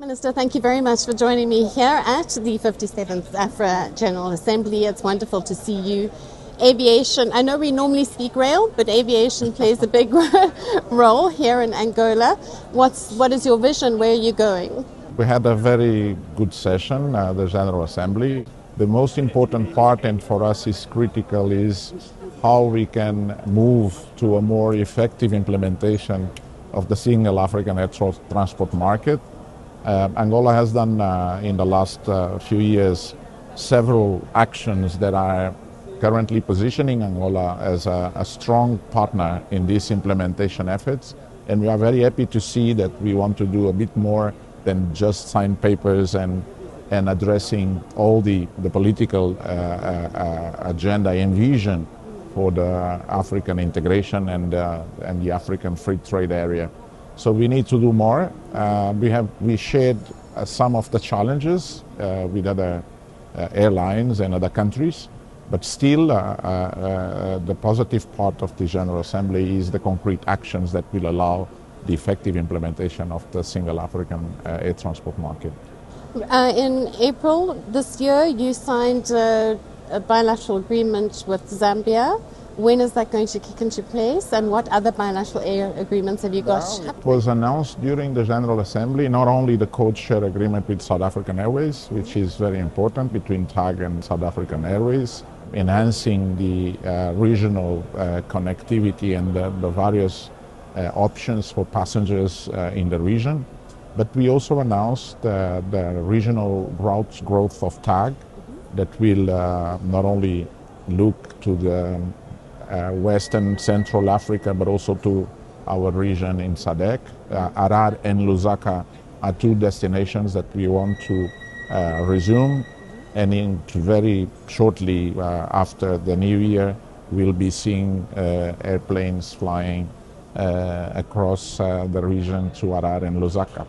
Minister, thank you very much for joining me here at the 57th AFRAA General Assembly. It's wonderful to see you. Aviation, I know we normally speak rail, but aviation plays a big role here in Angola. What is your vision? Where are you going? We had a very good session, the General Assembly. The most important part, and for us is critical, is how we can move to a more effective implementation of the single African air transport market. Angola has done in the last few years several actions that are currently positioning Angola as a strong partner in these implementation efforts, and we are very happy to see that we want to do a bit more than just sign papers and addressing all the political agenda and vision for the African integration and the African free trade area. So we need to do more. We shared some of the challenges with other airlines and other countries, but still the positive part of the General Assembly is the concrete actions that will allow the effective implementation of the single African air transport market. In April this year, you signed a bilateral agreement with Zambia. When is that going to kick into place, and what other bilateral air agreements have you got? Well, it was announced during the General Assembly, not only the code-share agreement with South African Airways, which is very important, between TAG and South African Airways, enhancing the regional connectivity and the various options for passengers in the region. But we also announced the regional routes growth of TAG that will not only look to the Western Central Africa, but also to our region in SADC. Harar and Lusaka are two destinations that we want to resume, and very shortly after the new year, we'll be seeing airplanes flying across the region to Harar and Lusaka.